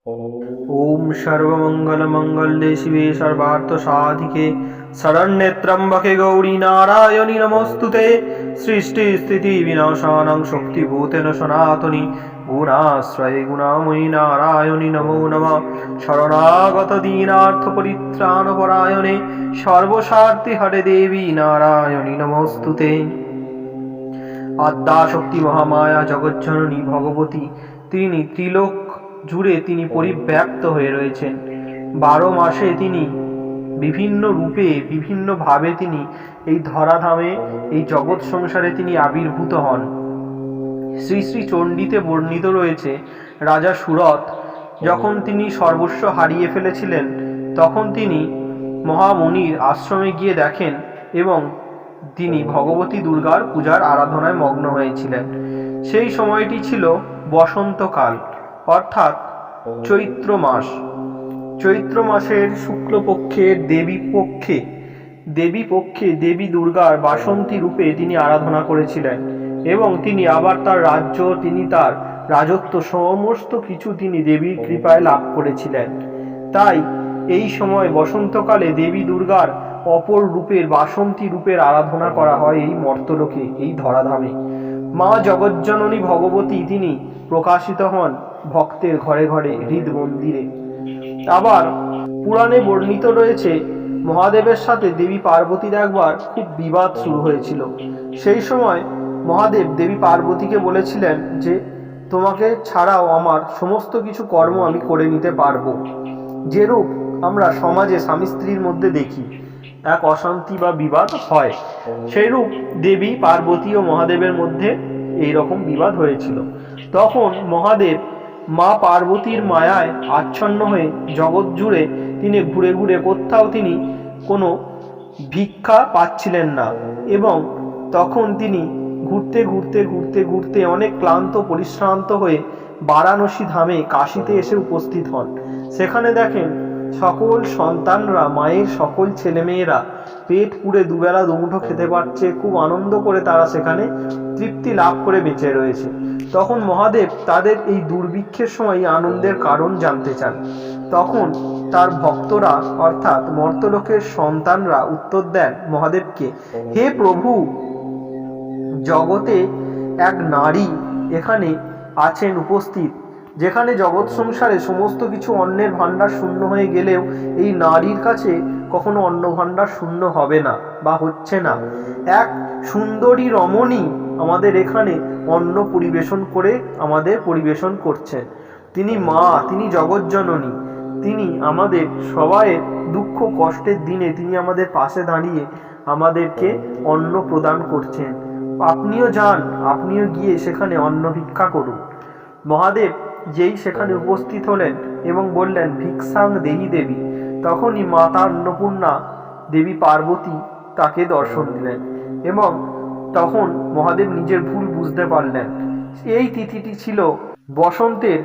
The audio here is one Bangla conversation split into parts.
ओम सर्वमंगलमंगल्ये शिवे सर्वार्थसाधिके शरण्ये त्र्यंबके गौरी नारायणि नमोस्तुते। सृष्टि स्थिति विनाशानां शक्तिभूतेन सनातनी गुणाश्रये गुणामयी नारायणि नमो नमः। शरणागत दीनार्थ परित्राणपरायणे सर्वस्वार्थी हरे देवी नारायणि नमोस्तुते। आद्याशक्ति महामाया जगज्जननी भगवती তিনি ত্রিলোক জুড়ে তিনি পরিব্যাপ্ত হয়ে রয়েছেন। 12 মাসে তিনি বিভিন্ন রূপে বিভিন্নভাবে তিনি এই ধরাধামে এই জগৎ সংসারে তিনি আবির্ভূত হন। শ্রী শ্রী চণ্ডীতে বর্ণিত রয়েছে রাজা সুরথ যখন তিনি সর্বস্ব হারিয়ে ফেলেছিলেন তখন তিনি মহামুনির আশ্রমে গিয়ে দেখেন এবং তিনি ভগবতী দুর্গার পূজার আরাধনায় মগ্ন হয়েছিলেন। সেই সময়টি ছিল বসন্তকাল অর্থাৎ চৈত্র মাস। চৈত্র মাসের শুক্লপক্ষের দেবী পক্ষে দেবী দুর্গার বাসন্তী রূপে তিনি আরাধনা করেছিলেন এবং তিনি আবার তার রাজ্য তার রাজত্ব সমস্ত কিছু তিনি দেবীর কৃপায় লাভ করেছিলেন। তাই এই সময় বসন্তকালে দেবী দুর্গার অপর রূপের বাসন্তী রূপের আরাধনা করা হয় এই মর্তলোকে, এই ধরাধামে। মা জগজ্জননী ভগবতী তিনি প্রকাশিত হন ভক্তের ঘরে ঘরে হৃদ মন্দিরে। আবার পুরাণে বর্ণিত রয়েছে মহাদেবের সাথে দেবী পার্বতীর একবার খুব বিবাদ শুরু হয়েছিল। সেই সময় মহাদেব দেবী পার্বতীকে বলেছিলেন যে তোমাকে ছাড়াও আমার সমস্ত কিছু কর্ম আমি করে নিতে পারবো। যেরূপ আমরা সমাজে স্বামী স্ত্রীর মধ্যে দেখি এক অশান্তি বা বিবাদ হয়, সেইরূপ দেবী পার্বতী ও মহাদেবের মধ্যে এই রকম বিবাদ হয়েছিল। তখন মহাদেব মা পার্বতীর মায়ায় আচ্ছন্ন হয়ে জগৎ জুড়ে তিনি ঘুরে ঘুরে কোথাও তিনি কোনো ভিক্ষা পাচ্ছিলেন না এবং তখন তিনি ঘুরতে ঘুরতে ঘুরতে ঘুরতে অনেক ক্লান্ত পরিশ্রান্ত হয়ে বারাণসী ধামে কাশীতে এসে উপস্থিত হন। সেখানে দেখেন সকল সন্তানরা, মায়ের সকল ছেলেমেয়েরা পেট পুড়ে দুবেলা দুমুঠো খেতে পারছে, খুব আনন্দ করে তারা সেখানে তৃপ্তি লাভ করে বেঁচে রয়েছে। তখন মহাদেব তাদের এই দুর্ভিক্ষের সময় আনন্দের কারণ জানতে চান। তখন তার ভক্তরা অর্থাৎ মর্তলোকের সন্তানরা উত্তর দেন মহাদেবকে, হে প্রভু, জগতে এক নারী এখানে আছেন উপস্থিত, যেখানে জগৎ সংসারে সমস্ত কিছু অন্নের ভাণ্ডার শূন্য হয়ে গেলেও এই নারীর কাছে কখনো অন্ন ভাণ্ডার শূন্য হবে না বা হচ্ছে না। এক সুন্দরী রমণী আমাদের এখানে অন্ন পরিবেশন করে আমাদের পরিবেশন করছেন। তিনি মা, তিনি জগজ্জননী, তিনি আমাদের সবাইয়ের দুঃখ কষ্টের দিনে তিনি আমাদের পাশে দাঁড়িয়ে আমাদেরকে অন্ন প্রদান করছেন। আপনিও যান, আপনিও গিয়ে সেখানে অন্ন ভিক্ষা করুন। মহাদেব যেই সেখানে উপস্থিত হলেন এবং বললেন ভিক্ষাং দেহি দেবী, তখনই মাতা অন্নপূর্ণা দেবী পার্বতী তাকে দর্শন দিলেন এবং তখন মহাদেব নিজের ভুল বুঝতে পারলেন। এই তিথিটি ছিল বসন্তের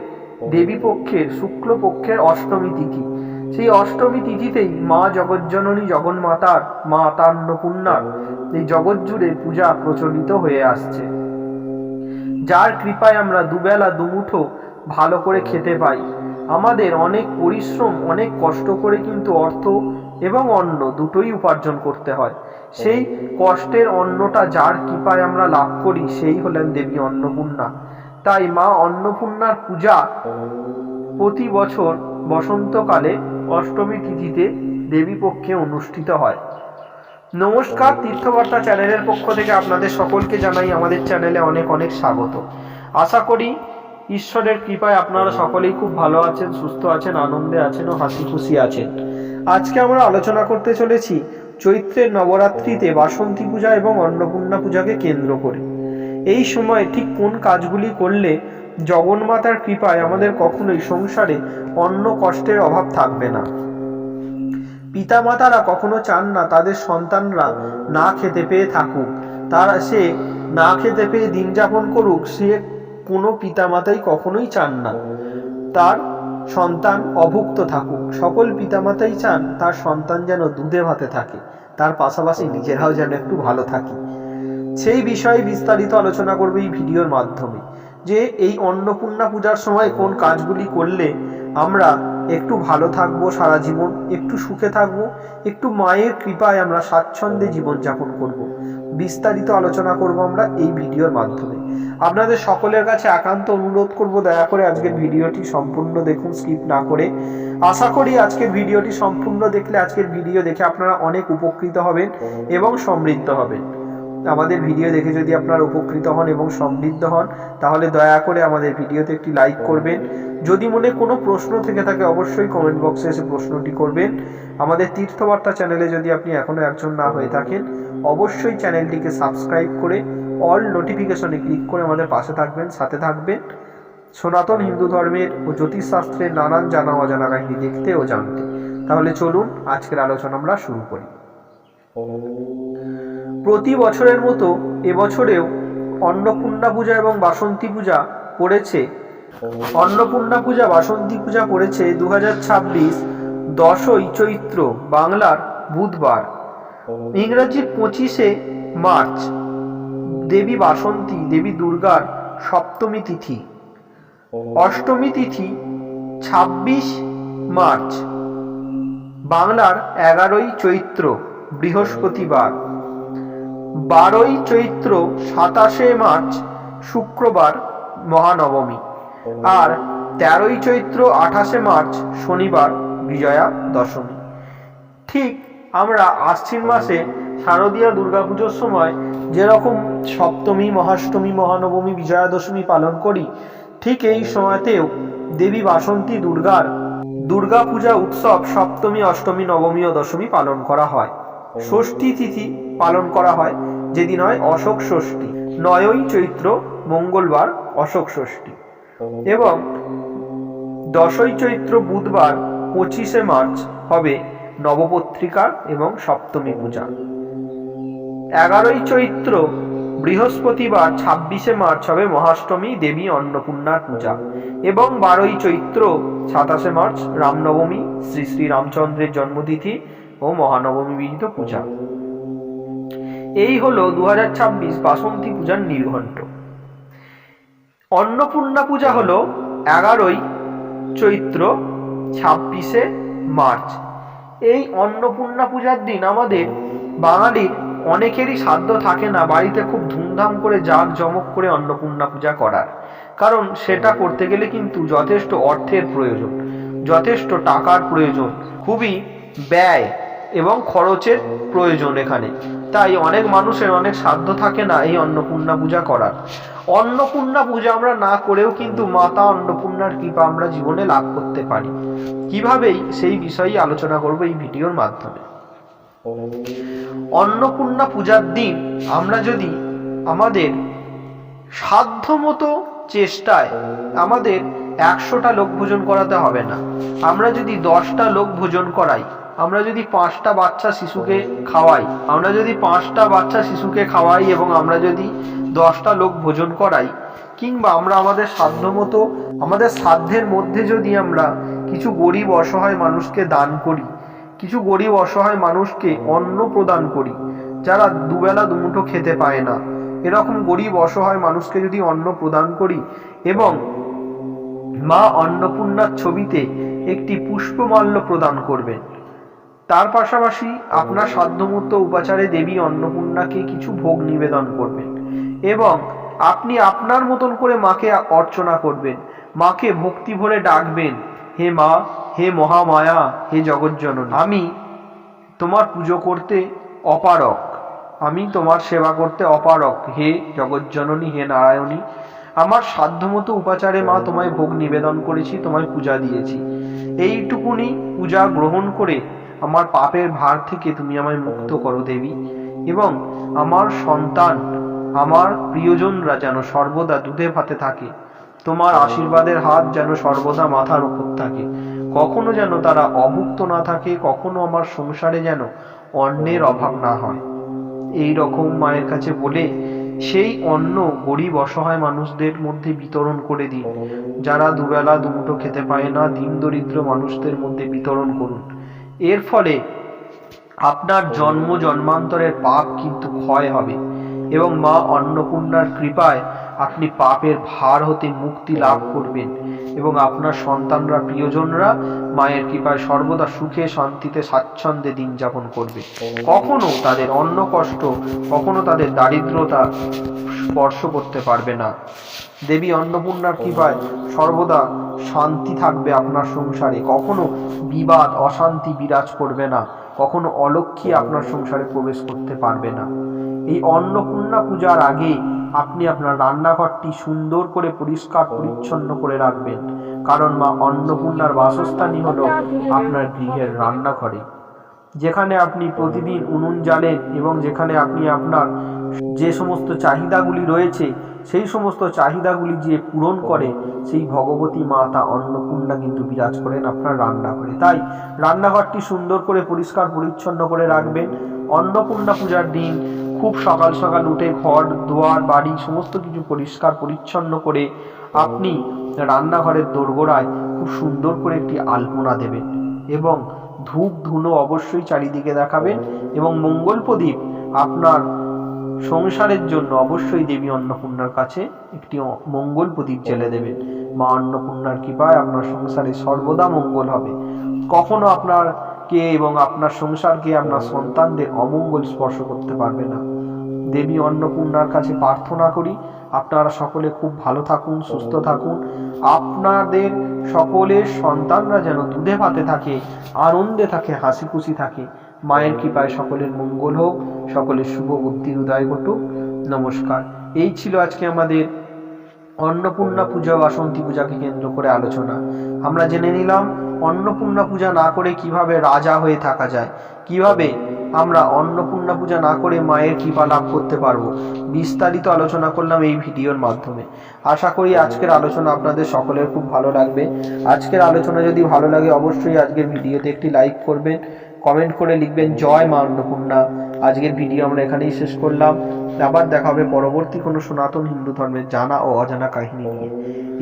দেবীপক্ষের শুক্লপক্ষের অষ্টমী তিথি। সেই অষ্টমী তিথিতেই মা জগজ্জননী জগন্মাতার, মা অন্নপূর্ণার এই জগৎ জুড়ে পূজা প্রচলিত হয়ে আসছে, যার কৃপায় আমরা দুবেলা দুমুঠো ভালো করে খেতে পাই। আমাদের অনেক পরিশ্রম, অনেক কষ্ট করে কিন্তু অর্থ এবং অন্ন দুটোই উপার্জন করতে হয়। সেই কষ্টের অন্নটা যার কৃপায় আমরা লাভ করি সেই হলেন দেবী অন্নপূর্ণা। তাই মা অন্নপূর্ণার পূজা প্রতি বছর বসন্তকালে অষ্টমী তিথিতে দেবী পক্ষে অনুষ্ঠিত হয়। নমস্কার, তীর্থবার্তা চ্যানেলের পক্ষ থেকে আপনাদের সকলকে জানাই আমাদের চ্যানেলে অনেক অনেক স্বাগত। আশা করি ঈশ্বরের কৃপায় আপনারা সকলেই খুব ভালো আছেন, সুস্থ আছেন, আনন্দে আছেন ও হাসি খুশি আছেন। আজকে আমরা আলোচনা করতে চলেছি চৈত্রের নবরাত্রিতে বাসন্তী পূজা এবং অন্নপূর্ণা পূজাকে কেন্দ্র করে। এই সময় ঠিক কোন কাজগুলি করলে জগন্মাতার কৃপায় আমাদের কখনোই সংসারে অন্ন কষ্টের অভাব থাকবে না। পিতামাতারা কখনো চান না তাদের সন্তানরা না খেতে পেয়ে থাকুক, তারা সে না খেতে পেয়ে দিন যাপন করুক, সে কোনো পিতামাতাই কখনোই চান না তার সন্তান অভুক্ত থাকুক। সকল পিতামাতাই চান তার সন্তান যেন দুধে ভাতে থাকে, তার পাশাপাশি নিজেরাও যেন একটু ভালো থাকে। সেই বিষয়ে বিস্তারিত আলোচনা করবে এই ভিডিওর মাধ্যমে, যে এই অন্নপূর্ণা পূজার সময় কোন কাজগুলি করলে আমরা একটু ভালো থাকবো, সারা জীবন একটু সুখে থাকবো, একটু মায়ের কৃপায় আমরা স্বাচ্ছন্দ্যে জীবনযাপন করব। বিস্তারিত আলোচনা করব আমরা এই ভিডিওর মাধ্যমে। আপনাদের সকলের কাছে একান্ত অনুরোধ করব, দয়া করে আজকের ভিডিওটি সম্পূর্ণ দেখুন, স্কিপ না করে। আশা করি আজকের ভিডিওটি সম্পূর্ণ দেখলে, আজকের ভিডিও দেখে আপনারা অনেক উপকৃত হবেন এবং সমৃদ্ধ হবেন। আমাদের ভিডিও দেখে যদি আপনারা উপকৃত হন এবং সমৃদ্ধ হন, তাহলে দয়া করে আমাদের ভিডিওতে একটি লাইক করবেন। যদি মনে কোনো প্রশ্ন থেকে থাকে অবশ্যই কমেন্ট বক্সে এসে প্রশ্নটি করবেন। আমাদের তীর্থবার্তা চ্যানেলে যদি আপনি এখনও একজন না হয়ে থাকেন, অবশ্যই চ্যানেলটিকে সাবস্ক্রাইব করে অল নোটিফিকেশনে ক্লিক করে আমাদের পাশে থাকবেন, সাথে থাকবেন সনাতন হিন্দু ধর্মের ও জ্যোতিষশাস্ত্রের নানান জানা অজানা কাহিনী দেখতে ও জানতে। তাহলে চলুন আজকের আলোচনা আমরা শুরু করি। প্রতি বছরের মতো এবছরেও অন্নপূর্ণা পূজা এবং বাসন্তী পূজা পড়েছে। অন্নপূর্ণা পূজা বাসন্তী পূজা পড়েছে 2026 10ই চৈত্র, বাংলার বুধবার। ইংরাজির 25শে মার্চ দেবী বাসন্তী, দেবী দুর্গার সপ্তমী তিথি। অষ্টমী তিথি 26 মার্চ, বাংলার 11ই চৈত্র, বৃহস্পতিবার। 12ই চৈত্র 27শে মার্চ, শুক্রবার, মহানবমী। আর 13ই চৈত্র 28শে মার্চ, শনিবার, বিজয়া দশমী। ঠিক আমরা আশ্বিন মাসে শারদীয় দুর্গাপুজোর সময় যেরকম সপ্তমী, মহাষ্টমী, মহানবমী, বিজয়া দশমী পালন করি, ঠিক এই সময়তেও দেবী বাসন্তী দুর্গার দুর্গা পূজা উৎসব সপ্তমী, অষ্টমী, নবমী ও দশমী পালন করা হয়। ষষ্ঠী তিথি পালন করা হয়, যেদিন হয় অশোক ষষ্ঠী। 9ই চৈত্র, মঙ্গলবার, অশোক ষষ্ঠী। এবং 10ই চৈত্র, বুধবার, 25শে মার্চ হবে নবপত্রিকার এবং সপ্তমী পূজা। 11ই চৈত্র, বৃহস্পতিবার, 26শে মার্চ হবে মহাষ্টমী, দেবী অন্নপূর্ণার পূজা। এবং 12ই চৈত্র 27শে মার্চ রামনবমী, শ্রী শ্রী রামচন্দ্রের জন্মতিথি ও মহানবমী বিহিত পূজা। এই হলো 2026 বাসন্তী পূজার নির্ঘণ্ট। অন্নপূর্ণা পূজা হলো 11ই চৈত্র, 26শে মার্চ। এই অন্নপূর্ণা পূজার দিন আমাদের বাঙালির অনেকেরই সাধ্য থাকে না বাড়িতে খুব ধুমধাম করে জাঁকজমক করে অন্নপূর্ণা পূজা করার। কারণ সেটা করতে গেলে কিন্তু যথেষ্ট অর্থের প্রয়োজন, যথেষ্ট টাকার প্রয়োজন, খুবই ব্যয় এবং খরচের প্রয়োজন এখানে। তাই অনেক মানুষের অনেক সাধ্য থাকে না এই অন্নপূর্ণা পূজা করার। অন্নপূর্ণা পূজা আমরা না করেও কিন্তু মাতা অন্নপূর্ণার কৃপা আমরা জীবনে লাভ করতে পারি। কিভাবেই সেই বিষয়ে আলোচনা করব এই ভিডিওর মাধ্যমে। অন্নপূর্ণা পূজার দিন আমরা যদি আমাদের সাধ্যমতো চেষ্টায়, আমাদের 100টা লোক ভোজন করাতে হবে না, আমরা যদি 10টা লোক ভোজন করাই, আমরা যদি 5টা বাচ্চা শিশুকে খাওয়াই, আমরা যদি 5টা বাচ্চা শিশুকে খাওয়াই এবং আমরা যদি 10টা লোক ভোজন করাই, কিংবা আমরা আমাদের সাধ্যমতো, আমাদের সাধ্যের মধ্যে যদি আমরা কিছু গরিব অসহায় মানুষকে দান করি, কিছু গরিব অসহায় মানুষকে অন্ন প্রদান করি, যারা দুবেলা দুমুঠো খেতে পায় না, এরকম গরিব অসহায় মানুষকে যদি অন্ন প্রদান করি এবং মা অন্নপূর্ণার ছবিতে একটি পুষ্পমাল্য প্রদান করবেন। তার পাশাপাশি আপনার সাধ্যমতো উপাচারে দেবী অন্নপূর্ণাকে কিছু ভোগ নিবেদন করবেন এবং আপনি আপনার মতন করে মাকে অর্চনা করবেন, মাকে ভক্তি ভরে ডাকবেন, হে মা, হে মহামায়া, হে জগজ্জননী, আমি তোমার পুজো করতে অপারক, আমি তোমার সেবা করতে অপারক, হে জগজ্জননী, হে নারায়ণী। আমার সাধ্যমতো উপাচারে মা তোমায় ভোগ নিবেদন করেছি, তোমায় পূজা দিয়েছি। এইটুকুনি পূজা গ্রহণ করে আমার পাপের ভার থেকে তুমি আমায় মুক্ত করো দেবী, এবং আমার সন্তান, আমার প্রিয়জনরা যেন সর্বদা দুধে ভাতে থাকে, তোমার আশীর্বাদের হাত যেন সর্বদা মাথার উপর থাকে, কখনো যেন তারা অভুক্ত না থাকে, কখনো আমার সংসারে যেন অন্নের অভাব না হয়। এই রকম মায়ের কাছে বলে সেই অন্ন গরিব অসহায় মানুষদের মধ্যে বিতরণ করে দিন, যারা দুবেলা দুমুঠো খেতে পায় না, দিন দরিদ্র মানুষদের মধ্যে বিতরণ করুন। এর ফলে আপনার জন্ম জন্মান্তরের পাপ কিন্তু ক্ষয় হবে এবং মা অন্নপূর্ণার কৃপায় আপনি পাপের ভার হতে মুক্তি লাভ করবেন এবং আপনার সন্তানরা, প্রিয়জনরা মায়ের কৃপায় সর্বদা সুখে শান্তিতে স্বাচ্ছন্দ্যে দিন যাপন করবে। কখনো তাদের অন্ন কষ্ট, কখনো তাদের দারিদ্রতা স্পর্শ করতে পারবে না। দেবী অন্নপূর্ণার কৃপায় সর্বদা শান্তি থাকবে আপনার সংসারে। কখনো বিবাদ অশান্তি বিরাজ করবে না, কখনো অলক্ষ্মী আপনার সংসারে প্রবেশ করতে পারবে না। এই অন্নপূর্ণা পূজার আগে আপনি আপনার রান্নাঘরটি সুন্দর করে পরিষ্কার পরিচ্ছন্ন করে রাখবেন, কারণ মা অন্নপূর্ণার বাসস্থানই হলো আপনার গৃহের রান্নাঘরে, যেখানে আপনি প্রতিদিন উনুন জ্বালেন এবং যেখানে আপনি আপনার যে সমস্ত চাহিদাগুলি রয়েছে সেই সমস্ত চাহিদাগুলি যে পূরণ করে সেই ভগবতী মাতা অন্নপূর্ণা কিন্তু বিরাজ করেন আপনার রান্নাঘরে। তাই রান্নাঘরটি সুন্দর করে পরিষ্কার পরিচ্ছন্ন করে রাখবেন। অন্নপূর্ণা পূজার দিন খুব সকাল সকাল উঠে ঘর দুয়ার বাড়ি সমস্ত কিছু পরিষ্কার পরিচ্ছন্ন করে আপনি রান্নাঘরের দোরগোড়ায় খুব সুন্দর করে একটি আলপনা দেবেন এবং ধূপ ধুনো অবশ্যই চারিদিকে দেখাবেন এবং মঙ্গল প্রদীপ আপনার সংসারের জন্য অবশ্যই দেবী অন্নপূর্ণার কাছে একটি মঙ্গল প্রদীপ জ্বেলে দেবেন। মা অন্নপূর্ণার কৃপায় আপনার সংসারে সর্বদা মঙ্গল হবে। কখনো আপনারকে এবং আপনার সংসারকে, আপনার সন্তানদের অমঙ্গল স্পর্শ করতে পারবে না। দেবী অন্নপূর্ণার কাছে প্রার্থনা করি আপনারা সকলে খুব ভালো থাকুন, সুস্থ থাকুন। আপনাদের সকলের সন্তানরা যেন দুধে ভাতে থাকে, আনন্দে থাকে, হাসি খুশি থাকে। মায়ের কৃপায় সকলের মঙ্গল হোক, সকলের শুভ বুদ্ধির উদয় ঘটুক। নমস্কার। এই ছিল আজকে আমাদের অন্নপূর্ণা পূজা ও বাসন্তী পূজাকে কেন্দ্র করে আলোচনা। আমরা জেনে নিলাম অন্নপূর্ণা পূজা না করে কিভাবে রাজা হয়ে থাকা যায়, কিভাবে আমরা অন্নপূর্ণা পূজা না করে মায়ের কৃপা লাভ করতে পারবো। বিস্তারিত আলোচনা করলাম এই ভিডিওর মাধ্যমে। আশা করি আজকের আলোচনা আপনাদের সকলের খুব ভালো লাগবে। আজকের আলোচনা যদি ভালো লাগে অবশ্যই আজকের ভিডিওতে একটি লাইক করবেন, কমেন্ট করে লিখবেন জয় মা অন্নপূর্ণা। আজকের ভিডিও আমরা এখানেই শেষ করলাম। আবার দেখা হবে পরবর্তী কোনো সনাতন হিন্দু ধর্মের জানা ও অজানা কাহিনী নিয়ে।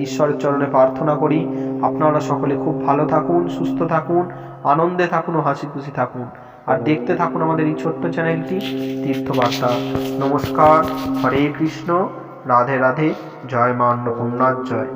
ঈশ্বরের চরণে প্রার্থনা করি আপনারা সকলে খুব ভালো থাকুন, সুস্থ থাকুন, আনন্দে থাকুন ও হাসি খুশি থাকুন। আর দেখতে থাকুন আমাদের এই ছোট্ট চ্যানেলটি তীর্থবার্তা। নমস্কার, হরে কৃষ্ণ, রাধে রাধে, জয় মা অন্নপূর্ণার জয়।